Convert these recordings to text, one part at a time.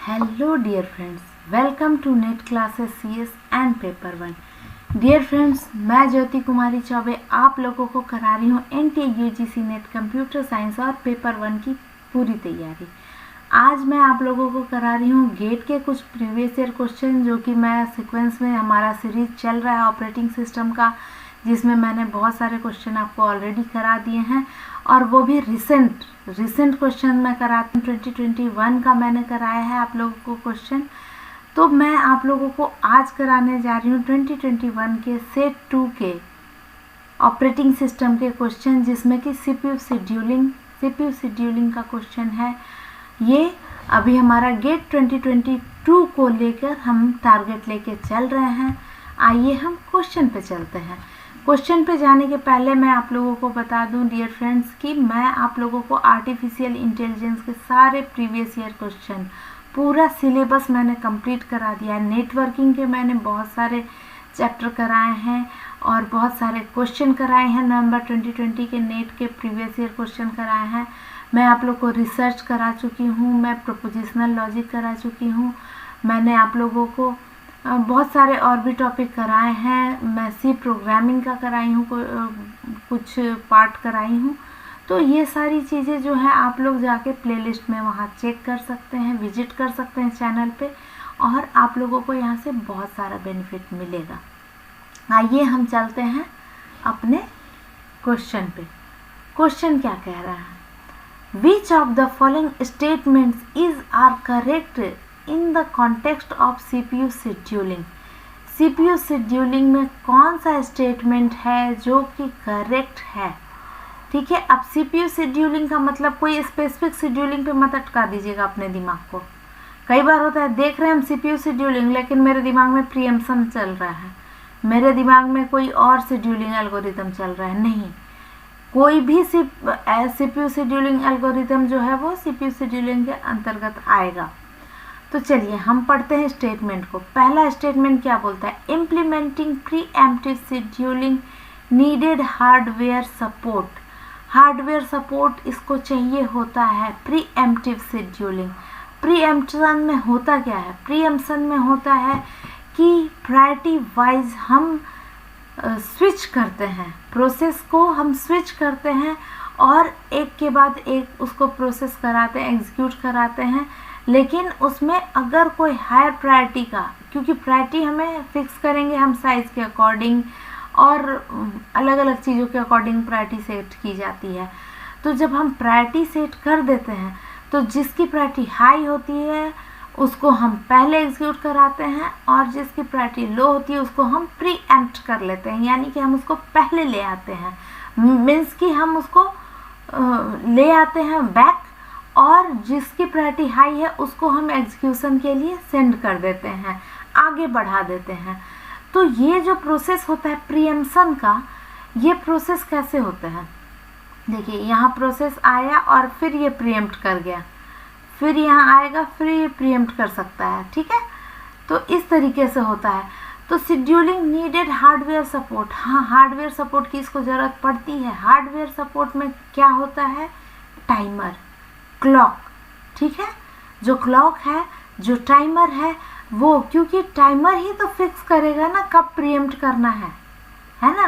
Hello dear friends, welcome to NET classes CS and paper one. Dear friends, मैं ज्योति कुमारी चौबे आप लोगों को करा रही हूँ NTA UGC net computer science और पेपर वन की पूरी तैयारी। आज मैं आप लोगों को करा रही हूँ गेट के कुछ प्रीवियस ईयर क्वेश्चन, जो कि मैं सीक्वेंस में हमारा सीरीज चल रहा है ऑपरेटिंग सिस्टम का, जिसमें मैंने बहुत सारे क्वेश्चन आपको ऑलरेडी करा दिए हैं और वो भी रिसेंट क्वेश्चन मैं कराती हूँ। 2021 का मैंने कराया है आप लोगों को क्वेश्चन, तो मैं आप लोगों को आज कराने जा रही हूँ 2021 के सेट 2 के ऑपरेटिंग सिस्टम के क्वेश्चन, जिसमें कि सीपीयू शेड्यूलिंग का क्वेश्चन है। ये अभी हमारा गेट 2022 को लेकर हम टारगेट लेके चल रहे हैं। आइए हम क्वेश्चन पे चलते हैं। क्वेश्चन पे जाने के पहले मैं आप लोगों को बता दूं डियर फ्रेंड्स कि मैं आप लोगों को आर्टिफिशियल इंटेलिजेंस के सारे प्रीवियस ईयर क्वेश्चन, पूरा सिलेबस मैंने कंप्लीट करा दिया है। नेटवर्किंग के मैंने बहुत सारे चैप्टर कराए हैं और बहुत सारे क्वेश्चन कराए हैं। नवंबर 2020 के नेट के प्रीवियस ईयर क्वेश्चन कराए हैं। मैं आप लोग को रिसर्च करा चुकी हूँ, मैं प्रोपोजिशनल लॉजिक करा चुकी हूँ, मैंने आप लोगों को बहुत सारे और भी टॉपिक कराए हैं। मैं सी प्रोग्रामिंग का कराई हूँ, कुछ पार्ट कराई हूँ। तो ये सारी चीज़ें जो है आप लोग जाके प्लेलिस्ट में वहाँ चेक कर सकते हैं, विजिट कर सकते हैं चैनल पे, और आप लोगों को यहाँ से बहुत सारा बेनिफिट मिलेगा। आइए हम चलते हैं अपने क्वेश्चन पे। क्वेश्चन क्या कह रहा है? Which of the following statements is are correct in the context of CPU scheduling. CPU scheduling में कौन सा स्टेटमेंट है जो कि करेक्ट है? ठीक है, अब सीपीयू शेड्यूलिंग का मतलब कोई स्पेसिफिक शेड्यूलिंग पे मत अटका दीजिएगा अपने दिमाग को। कई बार होता है देख रहे हैं हम सीपीयू शेड्यूलिंग, लेकिन मेरे दिमाग में प्रीएम्पशन चल रहा है, मेरे दिमाग में कोई और शेड्यूलिंग एल्गोरिथम चल रहा है। नहीं, कोई भी सीपीयू शेड्यूलिंग एल्गोरिथम जो है वो सीपीयू शेड्यूलिंग के अंतर्गत आएगा। तो चलिए हम पढ़ते हैं स्टेटमेंट को। पहला स्टेटमेंट क्या बोलता है? Implementing pre-emptive scheduling needed hardware support. Hardware support इसको चाहिए होता है प्रीएम्प्टिव शेड्यूलिंग। प्रीएम्प्शन में होता क्या है? प्रीएम्प्शन में होता है कि प्रायोरिटी वाइज हम स्विच करते हैं, प्रोसेस को हम स्विच करते हैं और एक के बाद एक उसको प्रोसेस कराते हैं, एग्जीक्यूट कराते हैं। लेकिन उसमें अगर कोई हायर प्रायोरिटी का, क्योंकि प्रायोरिटी हमें फिक्स करेंगे हम साइज़ के अकॉर्डिंग और अलग अलग चीज़ों के अकॉर्डिंग प्रायोरिटी सेट की जाती है। तो जब हम प्रायोरिटी सेट कर देते हैं तो जिसकी प्रायोरिटी हाई होती है उसको हम पहले एग्जीक्यूट कराते हैं, और जिसकी प्रायोरिटी लो होती है उसको हम प्री एम्प्ट कर लेते हैं, यानी कि हम उसको पहले ले आते हैं। मीन्स कि हम उसको ले आते हैं बैक, और जिसकी प्रायोरिटी हाई है उसको हम एग्जीक्यूशन के लिए सेंड कर देते हैं, आगे बढ़ा देते हैं। तो ये जो प्रोसेस होता है प्रीएम्प्शन का, ये प्रोसेस कैसे होता है? देखिए, यहाँ प्रोसेस आया और फिर ये प्रीएम्प्ट कर गया, फिर यहाँ आएगा, फिर ये प्रीएम्प्ट कर सकता है। ठीक है, तो इस तरीके से होता है। तो शेड्यूलिंग नीडेड हार्डवेयर सपोर्ट। हाँ, हार्डवेयर सपोर्ट की इसको ज़रूरत पड़ती है। हार्डवेयर सपोर्ट में क्या होता है? Timer, clock. ठीक है, जो क्लॉक है, जो टाइमर है, वो क्योंकि टाइमर ही तो फिक्स करेगा ना कब प्रीएम्प्ट करना है ना।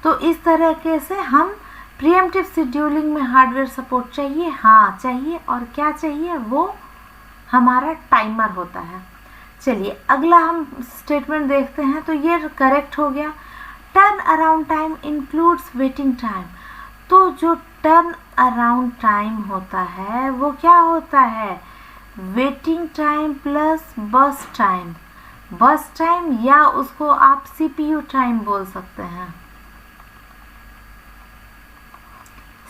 तो इस तरीके से हम प्रीएम्प्टिव शेड्यूलिंग में हार्डवेयर सपोर्ट चाहिए। हाँ चाहिए, और क्या चाहिए? वो हमारा टाइमर होता है। चलिए अगला हम स्टेटमेंट देखते हैं। तो ये करेक्ट हो गया। Turn around time includes waiting time. तो जो टर्न अराउंड टाइम होता है वो क्या होता है? वेटिंग टाइम प्लस बस टाइम। बस टाइम, या उसको आप सीपीयू टाइम बोल सकते हैं।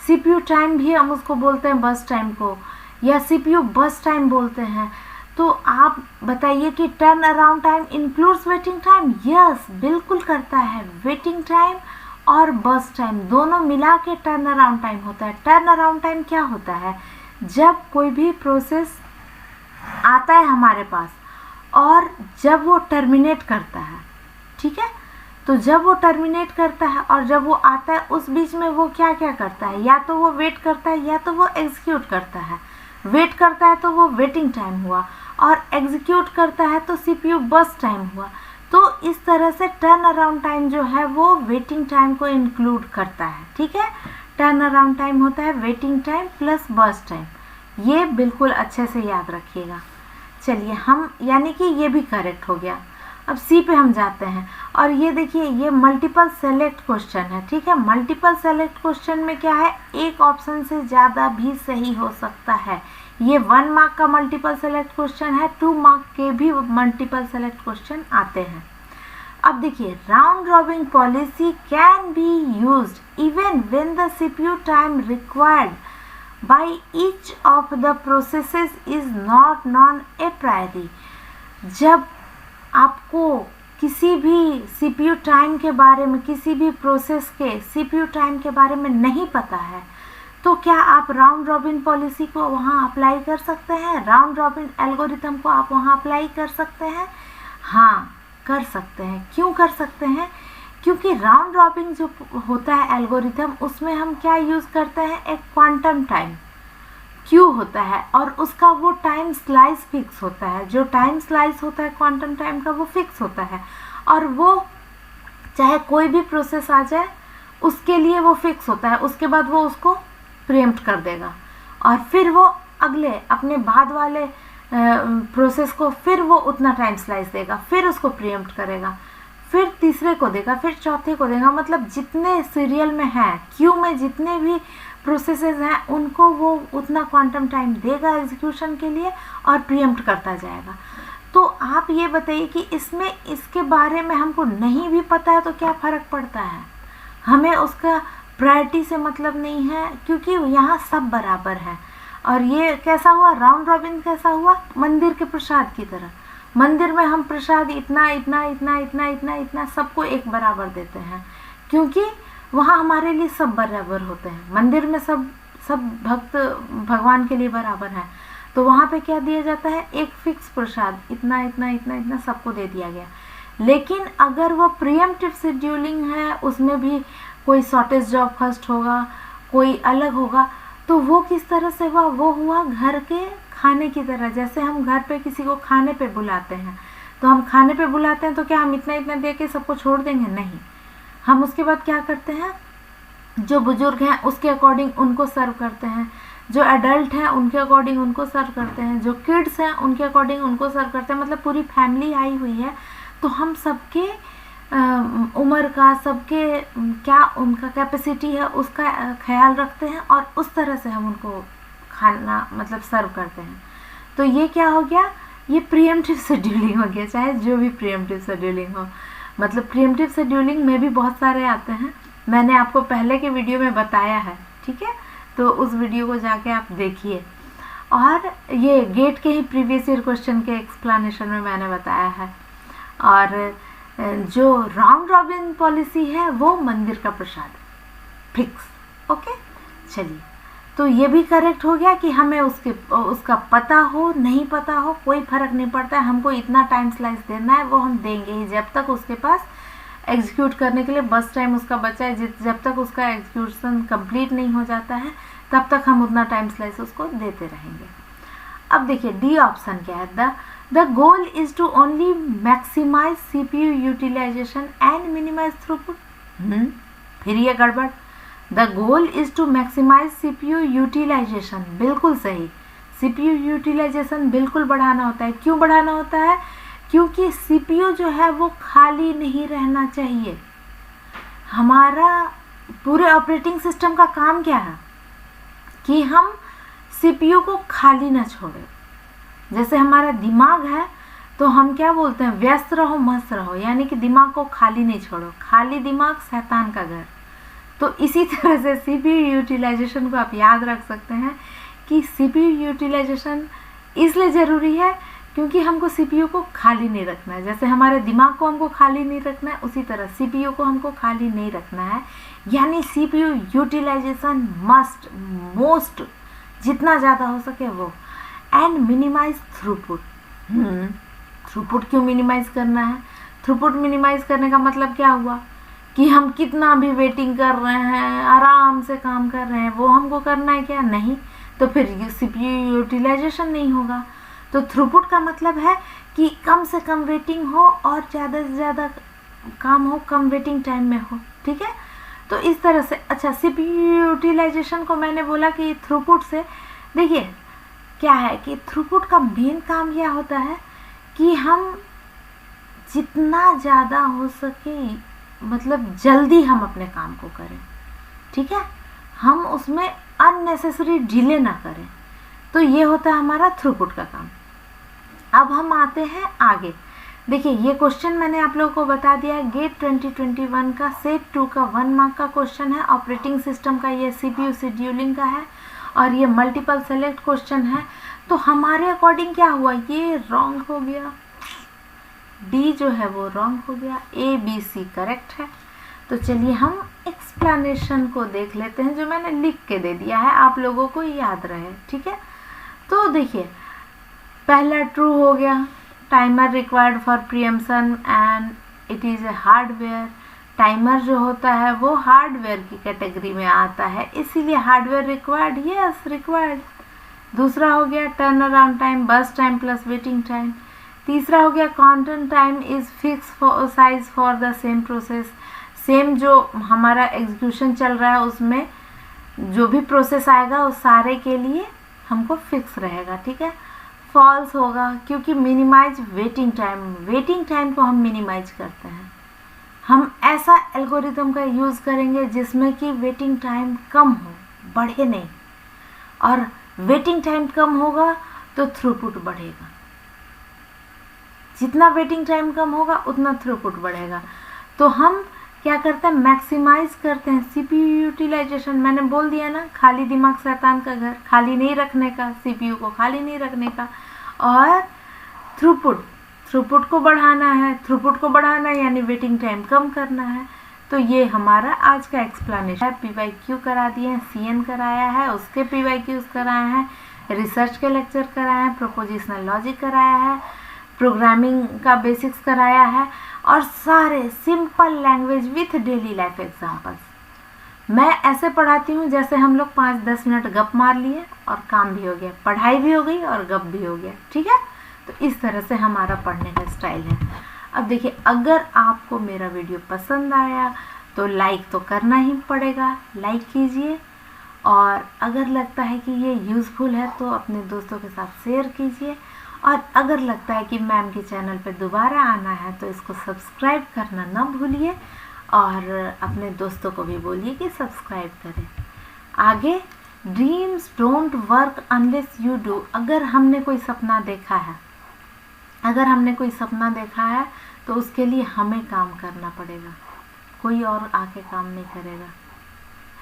सीपीयू टाइम भी हम उसको बोलते हैं, बस टाइम को, या सीपीयू बस टाइम बोलते हैं। तो आप बताइए कि turn around time includes waiting time. Yes, बिल्कुल करता है। वेटिंग टाइम और बस टाइम दोनों मिला के टर्न अराउंड टाइम होता है। टर्न अराउंड टाइम क्या होता है? जब कोई भी प्रोसेस आता है हमारे पास और जब वो टर्मिनेट करता है, ठीक है, तो जब वो टर्मिनेट करता है और जब वो आता है उस बीच में वो क्या क्या करता है? या तो वो वेट करता है या तो वो एग्जीक्यूट करता है। वेट करता है तो वो वेटिंग टाइम हुआ, और एग्जीक्यूट करता है तो CPU बर्स्ट टाइम हुआ। तो इस तरह से टर्न अराउंड टाइम जो है वो वेटिंग टाइम को इंक्लूड करता है। ठीक है, टर्न अराउंड टाइम होता है waiting time plus burst time. ये बिल्कुल अच्छे से याद रखिएगा। चलिए हम, यानी कि ये भी करेक्ट हो गया। अब सी पे हम जाते हैं और ये देखिए ये मल्टीपल सेलेक्ट क्वेश्चन है। ठीक है, मल्टीपल सेलेक्ट क्वेश्चन में क्या है, एक ऑप्शन से ज़्यादा भी सही हो सकता है। ये 1 मार्क का मल्टीपल सेलेक्ट क्वेश्चन है, 2 मार्क के भी मल्टीपल सेलेक्ट क्वेश्चन आते हैं। अब देखिए round robin policy can be used even when the CPU time required by each of the processes is not known a priori। जब आपको किसी भी CPU टाइम के बारे में, किसी भी प्रोसेस के CPU टाइम के बारे में नहीं पता है, तो क्या आप राउंड रॉबिन पॉलिसी को वहाँ अप्लाई कर सकते हैं? राउंड रॉबिन एल्गोरिथम को आप वहाँ अप्लाई कर सकते हैं? हाँ, कर सकते हैं। क्यों कर सकते हैं? क्योंकि राउंड रॉबिन जो होता है एल्गोरिथम, उसमें हम क्या यूज़ करते हैं, एक क्वांटम टाइम क्यू होता है और उसका वो टाइम स्लाइस फिक्स होता है। जो टाइम स्लाइस होता है क्वांटम टाइम का वो फिक्स होता है और वो चाहे कोई भी प्रोसेस आ जाए उसके लिए वो फिक्स होता है। उसके बाद वो उसको प्रीएम्प्ट कर देगा और फिर वो अगले अपने बाद वाले प्रोसेस को फिर वो उतना टाइम स्लाइस देगा, फिर उसको प्रीएम्प्ट करेगा, फिर तीसरे को देगा, फिर चौथे को देगा। मतलब जितने सीरियल में हैं, क्यू में जितने भी प्रोसेसेस हैं, उनको वो उतना क्वांटम टाइम देगा एग्जीक्यूशन के लिए और प्रीएम्प्ट करता जाएगा। तो आप ये बताइए कि इसमें इसके बारे में हमको नहीं भी पता है तो क्या फ़र्क पड़ता है? हमें उसका प्रायोरिटी से मतलब नहीं है, क्योंकि यहाँ सब बराबर है। और ये कैसा हुआ, राउंड रॉबिन कैसा हुआ, मंदिर के प्रसाद की तरह। मंदिर में हम प्रसाद इतना इतना इतना इतना इतना इतना सबको एक बराबर देते हैं, क्योंकि वहाँ हमारे लिए सब बराबर होते हैं। मंदिर में सब भक्त भगवान के लिए बराबर हैं, तो वहाँ पे क्या दिया जाता है, एक फिक्स प्रसाद, इतना इतना इतना इतना सबको दे दिया गया। लेकिन अगर वो प्रीएम्प्टिव शेड्यूलिंग है, उसमें भी कोई शॉर्टेज जॉब फर्स्ट होगा, कोई अलग होगा, तो वो किस तरह से हुआ, वो हुआ घर के खाने की तरह। जैसे हम घर पे किसी को खाने पे बुलाते हैं, तो हम खाने पे बुलाते हैं तो क्या हम इतना इतना दे के सबको छोड़ देंगे? नहीं, हम उसके बाद क्या करते हैं, जो बुजुर्ग हैं उसके अकॉर्डिंग उनको सर्व करते हैं, जो एडल्ट हैं उनके अकॉर्डिंग उनको सर्व करते हैं, जो किड्स हैं उनके अकॉर्डिंग उनको सर्व करते हैं। मतलब पूरी फैमिली आई हुई है, तो हम सबके उम्र का, सबके क्या उनका कैपेसिटी है उसका ख्याल रखते हैं और उस तरह से हम उनको खाना मतलब सर्व करते हैं। तो ये क्या हो गया, ये प्रीएम्प्टिव शेड्यूलिंग हो गया, चाहे जो भी प्रीएम्प्टिव शेड्यूलिंग हो। मतलब प्रीएम्प्टिव शेड्यूलिंग में भी बहुत सारे आते हैं, मैंने आपको पहले के वीडियो में बताया है। ठीक है, तो उस वीडियो को जाके आप देखिए। और ये गेट के ही प्रीवियस ईयर क्वेश्चन के एक्सप्लेनेशन में मैंने बताया है। और जो राउंड रॉबिन पॉलिसी है वो मंदिर का प्रसाद फिक्स। ओके, चलिए, तो ये भी करेक्ट हो गया कि हमें उसका पता हो नहीं पता हो कोई फ़र्क नहीं पड़ता है, हमको इतना टाइम स्लाइस देना है वो हम देंगे ही, जब तक उसके पास एग्जीक्यूट करने के लिए बस टाइम उसका बचा है। जब तक उसका एग्जीक्यूशन कंप्लीट नहीं हो जाता है तब तक हम उतना टाइम स्लाइस उसको देते रहेंगे। अब देखिए डी ऑप्शन क्या है, the goal is to only maximise CPU utilisation and minimise throughput. फिर ये गड़बड़, the goal is to maximise CPU utilisation, बिल्कुल सही। CPU यूटिलाइजेशन बिल्कुल बढ़ाना होता है। क्यों बढ़ाना होता है? क्योंकि CPU जो है वो खाली नहीं रहना चाहिए। हमारा पूरे ऑपरेटिंग सिस्टम का काम क्या है कि हम CPU को खाली ना छोड़े। जैसे हमारा दिमाग है तो हम क्या बोलते हैं, व्यस्त रहो मस्त रहो, यानी कि दिमाग को खाली नहीं छोड़ो, खाली दिमाग शैतान का घर। तो इसी तरह से CPU यूटिलाइजेशन को आप याद रख सकते हैं कि CPU यूटिलाइजेशन इसलिए ज़रूरी है क्योंकि हमको CPU को खाली नहीं रखना है। जैसे हमारे दिमाग को हमको खाली नहीं रखना है, उसी तरह CPU को हमको खाली नहीं रखना है। यानी CPU यूटिलाइजेशन मस्ट मोस्ट जितना ज़्यादा हो सके वो। And minimise throughput. थ्रूपुट क्यों मिनिमाइज करना है? थ्रूपुट मिनिमाइज करने का मतलब क्या हुआ कि हम कितना भी वेटिंग कर रहे हैं, आराम से काम कर रहे हैं, वो हमको करना है क्या? नहीं, तो फिर CPU यूटिलाइजेशन नहीं होगा। तो थ्रूपुट का मतलब है कि कम से कम वेटिंग हो और ज़्यादा से ज़्यादा काम हो, कम वेटिंग टाइम में हो, ठीक है। तो इस तरह से अच्छा CPU यूटिलाइजेशन को मैंने बोला कि थ्रूपुट से, देखिए क्या है कि थ्रूपुट का मेन काम यह होता है कि हम जितना ज़्यादा हो सके मतलब जल्दी हम अपने काम को करें, ठीक है, हम उसमें अननेसेसरी डिले ना करें। तो ये होता है हमारा थ्रूपुट का काम। अब हम आते हैं आगे। देखिए ये क्वेश्चन मैंने आप लोगों को बता दिया है, गेट 2021 का सेट 2 का 1 मार्क का क्वेश्चन है। ऑपरेटिंग सिस्टम का ये CPU शेड्यूलिंग का है और ये मल्टीपल सेलेक्ट क्वेश्चन है। तो हमारे अकॉर्डिंग क्या हुआ, ये रॉन्ग हो गया, डी जो है वो रॉन्ग हो गया, ABC करेक्ट है। तो चलिए हम एक्सप्लेनेशन को देख लेते हैं जो मैंने लिख के दे दिया है, आप लोगों को याद रहे, ठीक है। तो देखिए पहला ट्रू हो गया, timer required for preemption and it is a hardware. Timer जो होता है वो हार्डवेयर की कैटेगरी में आता है, इसीलिए हार्डवेयर रिक्वायर्ड, यस रिक्वायर्ड। दूसरा हो गया टर्न अराउंड टाइम, बस टाइम प्लस वेटिंग टाइम। तीसरा हो गया counting time is fix size for the same process. Same जो हमारा एग्जीक्यूशन चल रहा है उसमें जो भी प्रोसेस आएगा उस सारे के लिए हमको फिक्स रहेगा, ठीक है। फॉल्स होगा क्योंकि minimize waiting time, waiting time को हम मिनिमाइज करते हैं। हम ऐसा एल्गोरिथम का यूज़ करेंगे जिसमें कि वेटिंग टाइम कम हो, बढ़े नहीं, और वेटिंग टाइम कम होगा तो थ्रूपुट बढ़ेगा। जितना वेटिंग टाइम कम होगा उतना थ्रूपुट बढ़ेगा। तो हम क्या करते हैं, मैक्सिमाइज करते हैं CPU यूटिलाइजेशन। मैंने बोल दिया ना, खाली दिमाग शैतान का घर, खाली नहीं रखने का, CPU को खाली नहीं रखने का। और थ्रूपुट को बढ़ाना है, थ्रूपुट को बढ़ाना है यानी वेटिंग टाइम कम करना है। तो ये हमारा आज का एक्सप्लेनेशन है। PYQ करा दिए हैं, CN कराया है, उसके PYQs कराए हैं, रिसर्च के लेक्चर कराए हैं, प्रोपोजिशनल लॉजिक कराया है, प्रोग्रामिंग का बेसिक्स कराया है, और सारे simple language with daily life examples. मैं ऐसे पढ़ाती हूँ जैसे हम लोग 5-10 मिनट गप मार लिए और काम भी हो गया, पढ़ाई भी हो गई और गप भी हो गया, ठीक है। तो इस तरह से हमारा पढ़ने का स्टाइल है। अब देखिए अगर आपको मेरा वीडियो पसंद आया तो लाइक तो करना ही पड़ेगा, लाइक कीजिए। और अगर लगता है कि ये यूज़फुल है तो अपने दोस्तों के साथ शेयर कीजिए। और अगर लगता है कि मैम के चैनल पे दोबारा आना है तो इसको सब्सक्राइब करना ना भूलिए, और अपने दोस्तों को भी बोलिए कि सब्सक्राइब करें। आगे dreams don't work unless you do. अगर हमने कोई सपना देखा है, अगर हमने कोई सपना देखा है तो उसके लिए हमें काम करना पड़ेगा, कोई और आके काम नहीं करेगा,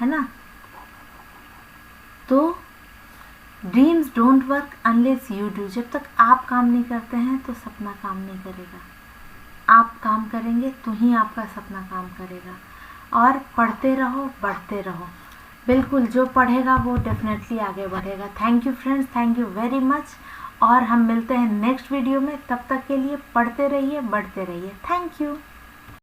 है ना। तो dreams don't work unless you do. जब तक आप काम नहीं करते हैं तो सपना काम नहीं करेगा। आप काम करेंगे तो ही आपका सपना काम करेगा। और पढ़ते रहो, बढ़ते रहो। बिल्कुल, जो पढ़ेगा वो डेफिनेटली आगे बढ़ेगा। Thank you friends, thank you very much. और हम मिलते हैं नेक्स्ट वीडियो में। तब तक के लिए पढ़ते रहिए, बढ़ते रहिए। Thank you.